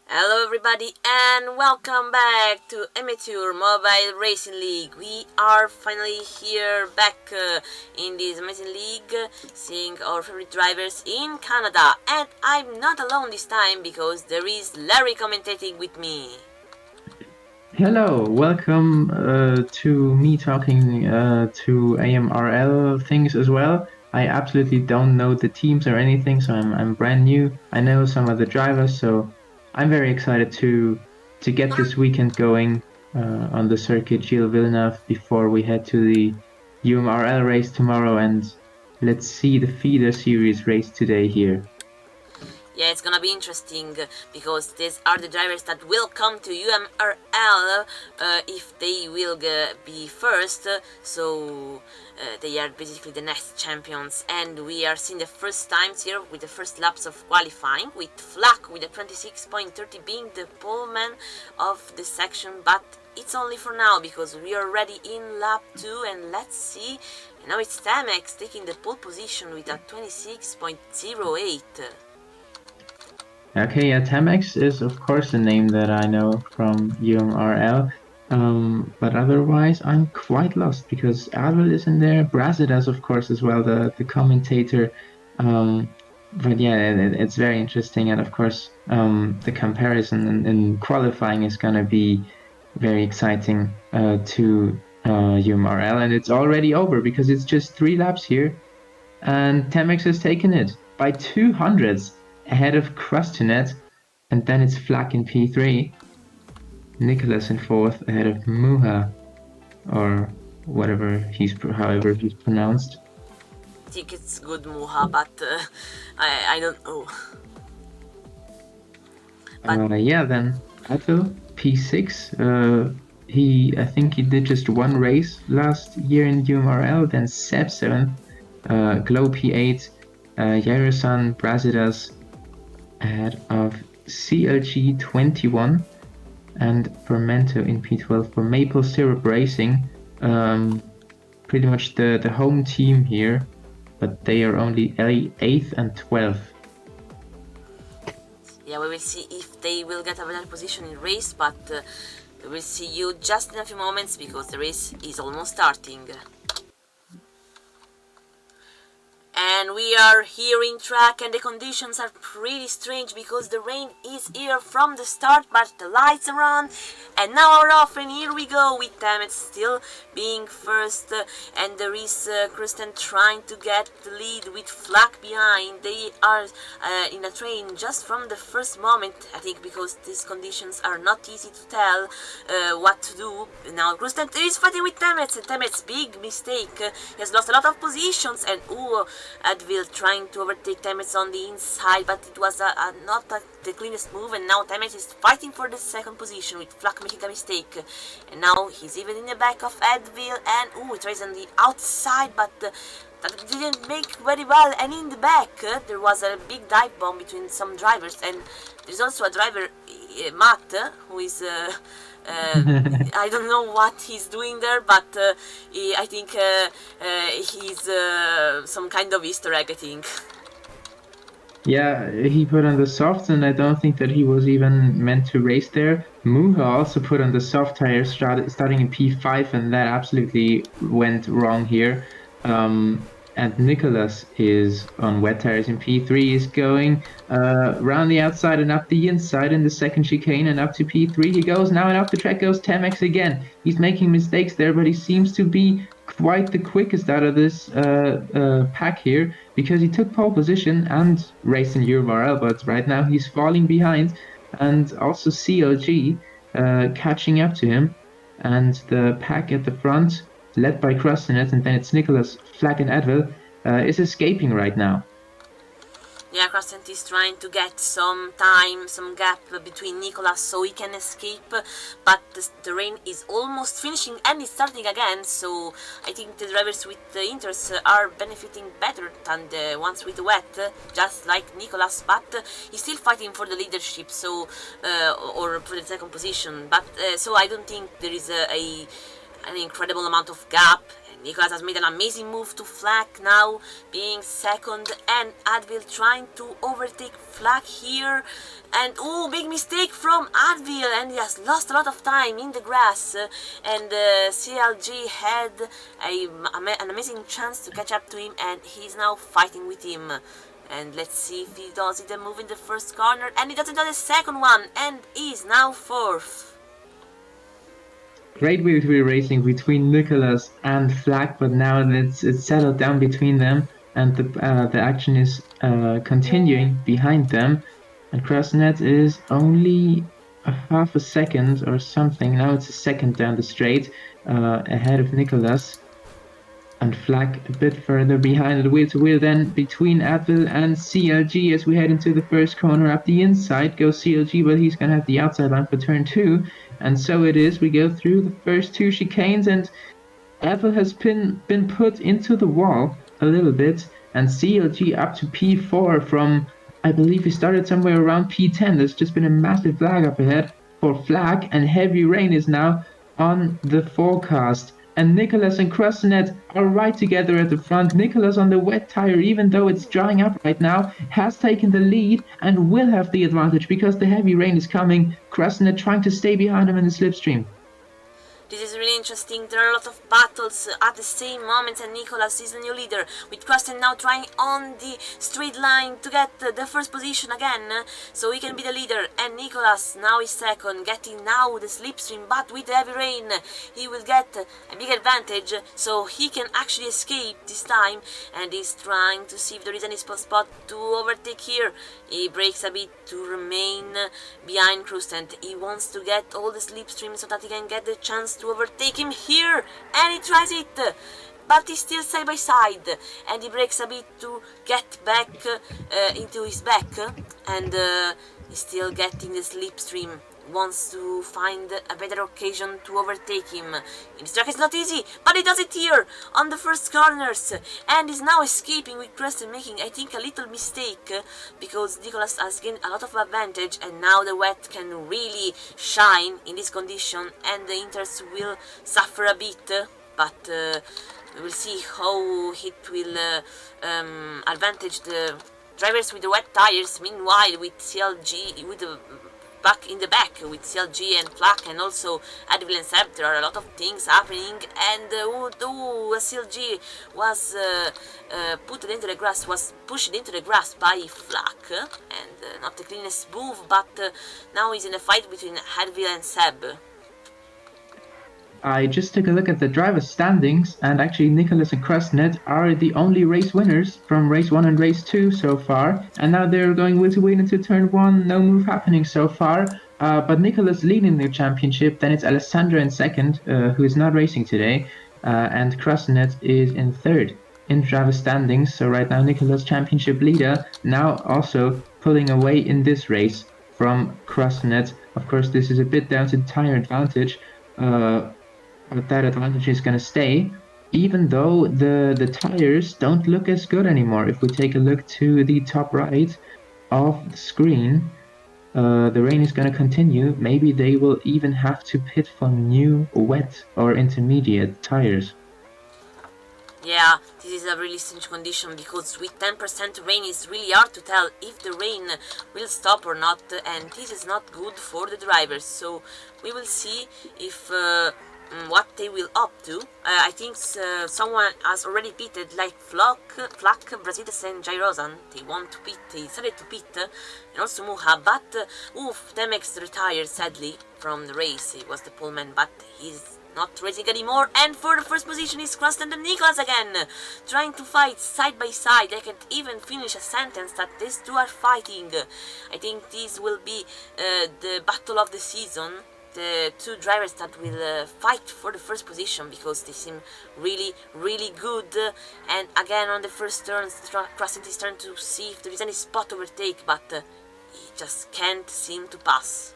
Hello everybody and welcome back to Amateur Mobile Racing League. We are finally here back in this amazing league, seeing our favorite drivers in Canada. And I'm not alone this time because there is Larry commentating with me. Hello, welcome to me talking to AMRL things as well. I absolutely don't know the teams or anything, so I'm brand new. I know some of the drivers, so I'm very excited to get this weekend going on the circuit Gilles Villeneuve before we head to the UMRL race tomorrow, and let's see the feeder series race today here. Yeah, it's gonna be interesting because these are the drivers that will come to UMRL if they will be first. So they are basically the next champions, and we are seeing the first times here with the first laps of qualifying, with Flack with a 26.30 being the poleman of the section, but it's only for now because we are already in lap 2, and let's see. And now it's Tamex taking the pole position with a 26.08. Okay, yeah, Tamex is of course a name that I know from UMRL, but otherwise I'm quite lost because Advil is in there, Brazidas of course as well, the commentator. But yeah, it's very interesting, and of course the comparison in qualifying is gonna be very exciting to UMRL, and it's already over because it's just 3 laps here, and Tamex has taken it by 200s ahead of Crustinet, and then it's Flack in P3, Nicholas in fourth ahead of Muha, or however he's pronounced. I think it's good Muha, but I don't know. But Yeah, then Advil P6. I think he did just one race last year in UMRL. Then Seb 7th, Glow P8, Yarosan Brazidas ahead of CLG 21 and Fermento in P12 for Maple Syrup Racing. Pretty much the home team here, but they are only 8th and 12th. yeah, we will see if they will get a better position in race, but we will see you just in a few moments because the race is almost starting. And we are here in track, and the conditions are pretty strange because the rain is here from the start, but the lights are on and now are off, and here we go with them. It's still being first, and there is Kristen trying to get the lead with Flack behind. They are in a train just from the first moment, I think, because these conditions are not easy to tell what to do. Now Kristen is fighting with Temets, and Temets, big mistake, he has lost a lot of positions, and Advil trying to overtake Temets on the inside, but it was not the cleanest move, and now Temets is fighting for the second position with Flack making a mistake, and now he's even in the back of Advil, and it tries on the outside, but that didn't make very well, and in the back there was a big dive bomb between some drivers, and there's also a driver, Matt, who is I don't know what he's doing there, but I think he's some kind of Easter egg, I think. Yeah, he put on the softs, and I don't think that he was even meant to race there. Muha also put on the soft tires starting in P5, and that absolutely went wrong here. And Nicholas is on wet tires in P3, is going around the outside and up the inside in the second chicane, and up to P3 he goes now, and up the track goes Temex again. He's making mistakes there, but he seems to be quite the quickest out of this pack here, because he took pole position and raced in URL, but right now he's falling behind, and also CLG catching up to him, and the pack at the front, led by Crustinet, and then it's Nicholas, Flack, and Advil, is escaping right now. Yeah, Crescent is trying to get some time, some gap between Nicolas so he can escape, but the rain is almost finishing and it's starting again, so I think the drivers with the Inters are benefiting better than the ones with the wet, just like Nicolas, but he's still fighting for the leadership, so or for the second position, but so I don't think there is an incredible amount of gap, Nicholas has made an amazing move to Flack now, being second, and Advil trying to overtake Flack here. And oh, big mistake from Advil, and he has lost a lot of time in the grass. And CLG had an amazing chance to catch up to him, and he's now fighting with him. And let's see if he does it, a move in the first corner, and he doesn't do the second one, and is now fourth. Great victory racing between Nicholas and Flack, but now it's settled down between them, and the action is continuing behind them. And Krasnet is only a half a second or something. Now it's a second down the straight, ahead of Nicholas. And Flack a bit further behind, the wheel to wheel then between Advil and CLG as we head into the first corner. Up the inside goes CLG, but he's going to have the outside line for turn 2. And so it is. We go through the first 2 chicanes, and Advil has been put into the wall a little bit, and CLG up to P4 from, I believe he started somewhere around P10. There's just been a massive flag up ahead for Flack, and heavy rain is now on the forecast. And Nicholas and Krasnet are right together at the front. Nicholas on the wet tire, even though it's drying up right now, has taken the lead and will have the advantage because the heavy rain is coming. Krasnet trying to stay behind him in the slipstream. This is really interesting. There are a lot of battles at the same moment, and Nicholas is the new leader, with Krasnet now trying on the straight line to get the first position again, so he can be the leader. And Nicholas now is second, getting now the slipstream, but with the heavy rain he will get a big advantage, so he can actually escape this time, and he's trying to see if there is any spot to overtake here. He breaks a bit to remain behind Krasnet. He wants to get all the slipstream so that he can get the chance to overtake him here, and he tries it, but he's still side by side, and he breaks a bit to get back into his back, and he's still getting the slipstream. Wants to find a better occasion to overtake him. In this track it's not easy, but he does it here on the first corners, and is now escaping with Krasnet making, I think, a little mistake, because Nicholas has gained a lot of advantage, and now the wet can really shine in this condition, and the Inters will suffer a bit, but we will see how it will advantage the drivers with the wet tires. Meanwhile, with CLG, with the back in the back with CLG and Flack, and also Advil and Seb, there are a lot of things happening, and CLG was put into the grass, was pushed into the grass by Flack, and not the cleanest move, but now he's in a fight between Advil and Seb. I just took a look at the driver's standings, and actually Nicholas and Krasnet are the only race winners from race 1 and race 2 so far, and now they're going wheel to wheel into turn 1, no move happening so far, but Nicholas leading the championship. Then it's Alessandra in second, who is not racing today, and Krasnet is in third in driver's standings. So right now Nicholas championship leader, now also pulling away in this race from Krasnet. Of course, this is a bit down to tire advantage, but that advantage is going to stay, even though the tires don't look as good anymore. If we take a look to the top right of the screen, the rain is going to continue. Maybe they will even have to pit for new wet or intermediate tires. Yeah, this is a really strange condition, because with 10% rain it's really hard to tell if the rain will stop or not, and this is not good for the drivers. So we will see if what they will opt to. I think someone has already pitted, like Flack, Brasilis and Jairosan. They want to pit, they decided to pit, and also Muha, but Temex retired sadly from the race. He was the poleman, but he's not racing anymore, and for the first position is Krasnet and Nicholas again, trying to fight side by side. I can't even finish a sentence that these two are fighting. I think this will be the battle of the season. The two drivers that will fight for the first position, because they seem really, really good. And again on the first turn, Krasnet is trying to see if there is any spot overtake, but he just can't seem to pass.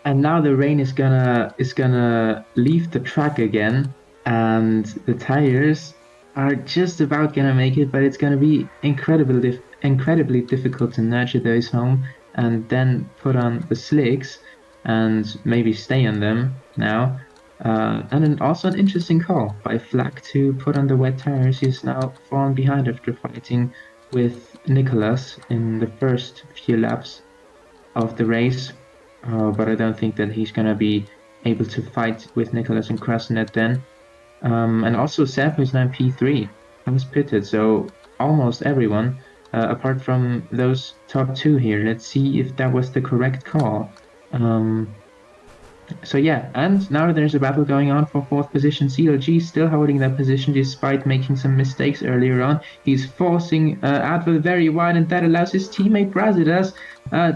And now the rain is gonna leave the track again, and the tires are just about gonna make it, but it's gonna be incredibly difficult to nurture those home and then put on the slicks and maybe stay on them now. And then also an interesting call by Flack to put on the wet tires. He's now fallen behind after fighting with Nicholas in the first few laps of the race. But I don't think that he's going to be able to fight with Nicholas and Krasnet then. And also Seb, who's now P3, has pitted. So almost everyone, apart from those top two here. Let's see if that was the correct call. So yeah, and now there's a battle going on for fourth position. CLG still holding that position despite making some mistakes earlier on. He's forcing Advil very wide, and that allows his teammate Brazidas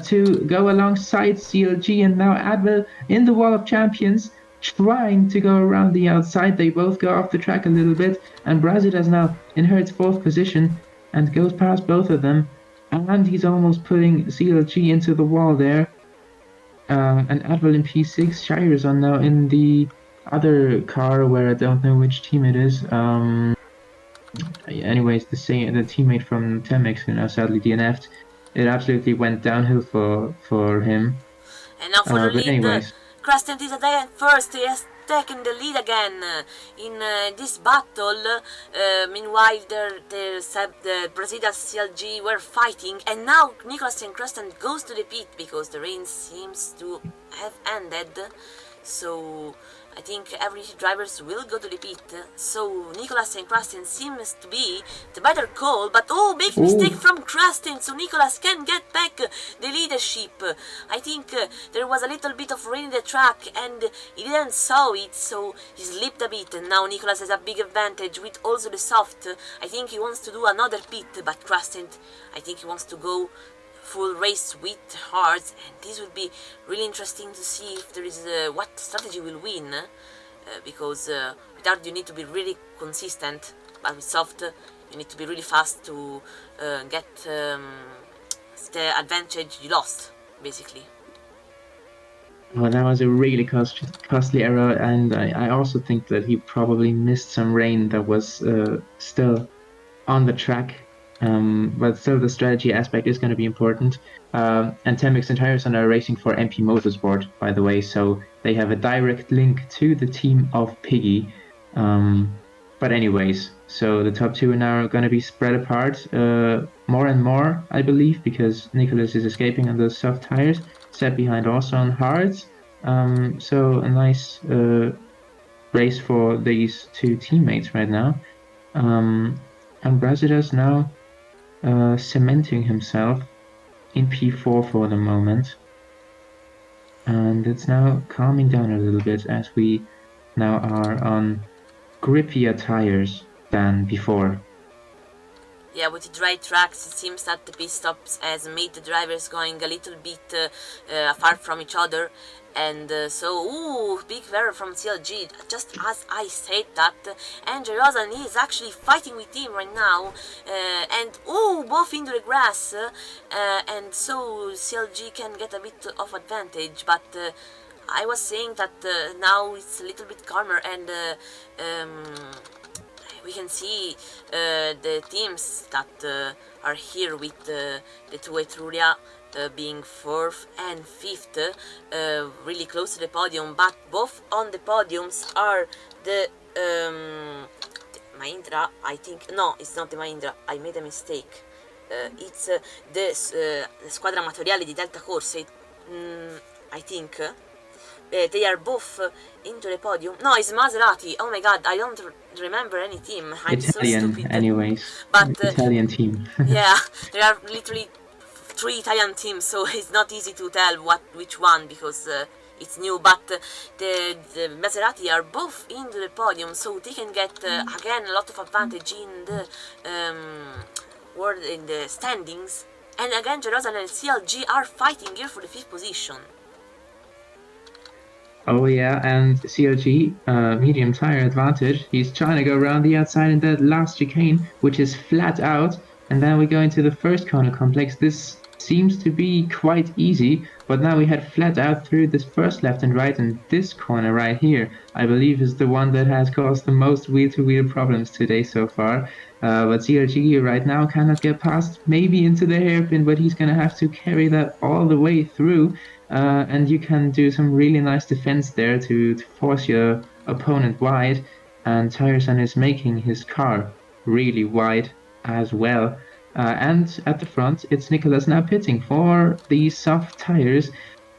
to go alongside CLG. And now Advil in the Wall of Champions, trying to go around the outside. They both go off the track a little bit, and Brazidas now inherits fourth position and goes past both of them. And he's almost putting CLG into the wall there. And Advil in P6, Shire is on now in the other car where I don't know which team it is. Anyways, the teammate from Temix who now sadly DNF'd. It absolutely went downhill for him. And now for the lead, anyways. Krastent is again first. He has taken the lead again in this battle. Meanwhile, the Brazilian CLG were fighting, and now Nicholas and Krastent goes to the pit because the rain seems to have ended. So I think every drivers will go to the pit. So Nicholas and Krastent seems to be the better call, but big mistake from Krastent, so Nicholas can get back the leadership. I think there was a little bit of rain in the track and he didn't saw it, so he slipped a bit, and now Nicholas has a big advantage with also the soft. I think he wants to do another pit, but Krastent, I think he wants to go full race with hards, and this would be really interesting to see if there is what strategy will win, because with hard you need to be really consistent, but with soft you need to be really fast to get the advantage you lost, basically. Well, that was a really costly error, and I also think that he probably missed some rain that was still on the track. But still, the strategy aspect is going to be important. And Temix and Tyreson are racing for MP Motorsport, by the way, so they have a direct link to the team of Piggy. But anyways, so the top two are now going to be spread apart more and more, I believe, because Nicholas is escaping on those soft tires, set behind also on hards. So a nice race for these two teammates right now. And Brazidas now cementing himself in P4 for the moment, and it's now calming down a little bit as we now are on grippier tires than before. Yeah, with the dry tracks, it seems that the pit stops has made the drivers going a little bit apart from each other, and big error from CLG, just as I said that, and Jerozan is actually fighting with him right now, and both into the grass, and so CLG can get a bit of advantage, but I was saying that now it's a little bit calmer, and we can see the teams that are here with the two Etruria being 4th and 5th, really close to the podium, but both on the podiums are the Mahindra, I think. No, it's not the Mahindra, I made a mistake. It's the Squadra Amatoriale di Delta Corse, I think. They are both into the podium. No, it's Maserati. Oh my god, I don't remember any team. I'm Italian, so stupid. anyways. But Italian team. yeah, there are literally 3 Italian teams, so it's not easy to tell which one, because it's new. But the Maserati are both into the podium, so they can get again a lot of advantage in the in the standings. And again, Jerusalem and CLG are fighting here for the 5th position. Oh yeah, and CLG, medium tire advantage. He's trying to go around the outside in that last chicane, which is flat out. And then we go into the first corner complex. This seems to be quite easy, but now we head flat out through this first left and right, and this corner right here, I believe, is the one that has caused the most wheel-to-wheel problems today so far. But CLG right now cannot get past, maybe into the hairpin, but he's going to have to carry that all the way through. And you can do some really nice defense there to force your opponent wide. And Tyreson is making his car really wide as well. And at the front, it's Nicholas now pitting for the soft tires.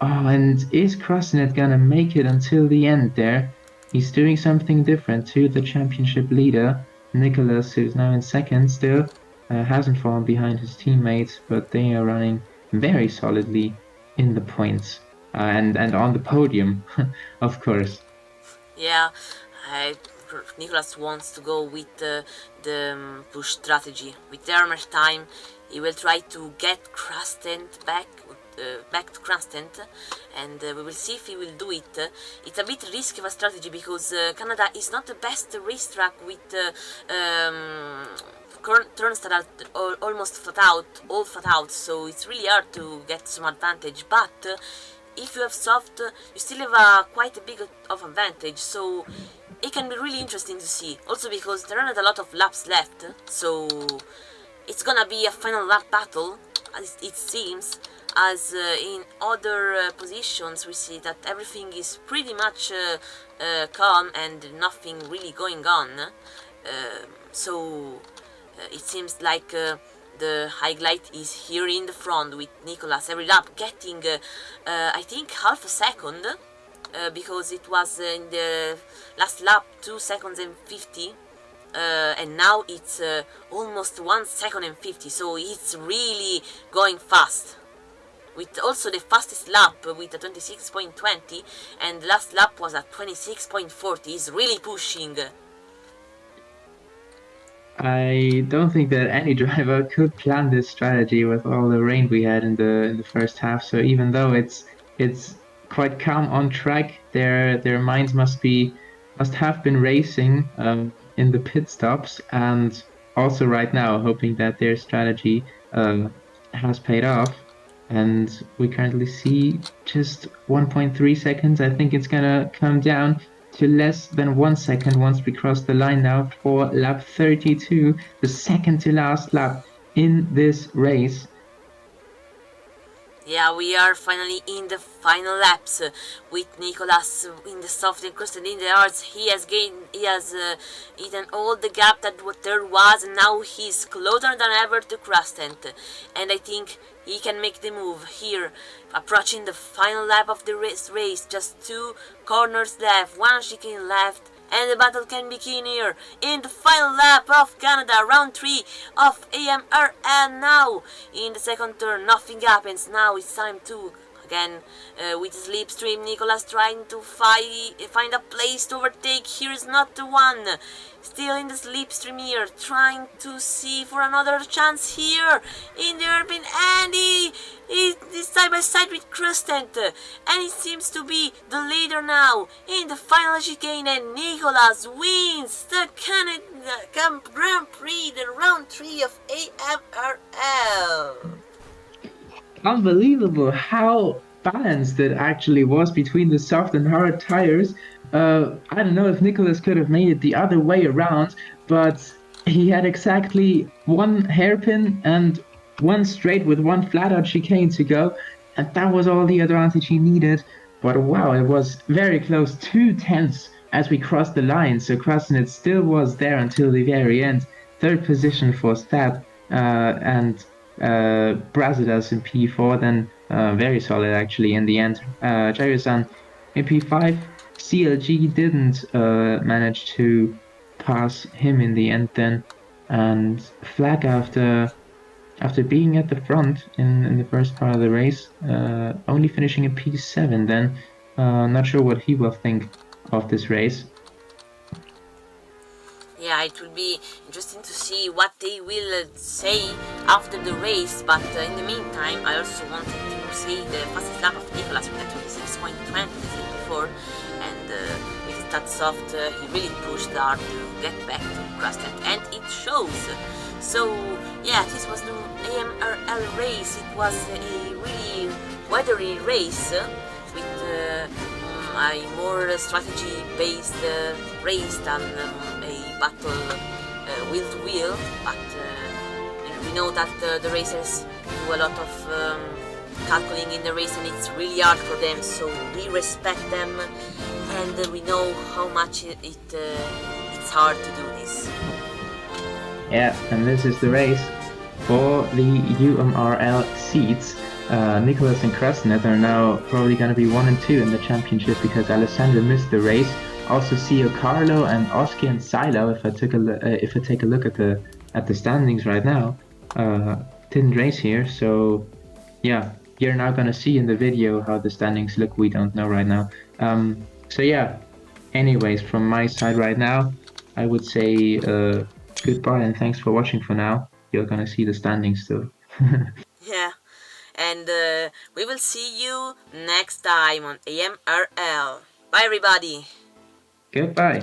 Oh, and is Krasnet gonna make it until the end there? He's doing something different to the championship leader, Nicholas, who's now in second still. Hasn't fallen behind his teammates, but they are running very solidly in the points and on the podium, of course. Yeah, Nicholas wants to go with the push strategy. With the armor time, he will try to get Krastent back to Krastent, and we will see if he will do it. It's a bit risky of a strategy because Canada is not the best racetrack with turns that are almost all flat out, so it's really hard to get some advantage. But if you have soft, you still have quite a big of advantage, so it can be really interesting to see. Also because there aren't a lot of laps left, so it's gonna be a final lap battle, as it seems. As in other positions, we see that everything is pretty much calm and nothing really going on. So it seems like the highlight is here in the front with Nicholas every lap getting I think half a second, because it was in the last lap 2 seconds and 50, and now it's almost 1 second and 50, so it's really going fast. With also the fastest lap with a 26.20, and the last lap was at 26.40. He's really pushing. I don't think that any driver could plan this strategy with all the rain we had in the first half. So even though it's quite calm on track, their minds must have been racing in the pit stops, and also right now hoping that their strategy has paid off. And we currently see just 1.3 seconds. I think it's gonna come down to less than 1 second once we cross the line now for lap 32, the second to last lap in this race. Yeah, we are finally in the final laps with Nicolas in the soft and crusted in the arts. He has eaten all the gap that there was, and now he's closer than ever to Crustent. And I think he can make the move here, approaching the final lap of the race. Just 2 corners left, 1 chicane left, and the battle can begin here in the final lap of Canada, round 3 of AMRL. Now in the second turn nothing happens. Now it's time to again with slipstream. Nicolas trying to find a place to overtake. Here is not the one. Still in the slipstream here, trying to see for another chance here in the urban, and he is side by side with Crustent, and he seems to be the leader now in the final chicane, and Nicolas wins the Canada Grand Prix, the round 3 of AMRL. Unbelievable how balanced it actually was between the soft and hard tires. I don't know if Nicholas could have made it the other way around, but he had exactly 1 hairpin and 1 straight with 1 flat out chicane to go, and that was all the advantage he needed. But wow, it was very close, 2/10 as we crossed the line, so Krasnit still was there until the very end. 3rd position for Stab, and Brazidas in P4, then very solid actually in the end. Jairo-san in P5. CLG didn't manage to pass him in the end then, and Flag after being at the front in the first part of the race, only finishing in P7 then. Not sure what he will think of this race. Yeah, it will be interesting to see what they will say after the race, but in the meantime I also wanted to see the fastest lap of Nicolas with a 26.20 as I said before, and with but at soft he really pushed hard to get back to Krusnet, and it shows. So yeah, this was the AMRL race. It was a really weathery race with a more strategy-based race than a battle wheel to wheel, but we know that the racers do a lot of calculating in the race, and it's really hard for them, so we respect them, and we know how much it's hard to do this. Yeah, and this is the race for the UMRL seats. Nicholas and Krusnet are now probably going to be 1 and 2 in the championship because Alessandro missed the race. Also, Sio Carlo and Oski and Silo, if I take a look at the standings right now, didn't race here. So yeah, you're now gonna see in the video how the standings look. We don't know right now. So yeah. Anyways, from my side right now, I would say goodbye and thanks for watching for now. You're gonna see the standings still. Yeah, and we will see you next time on AMRL. Bye, everybody. Goodbye.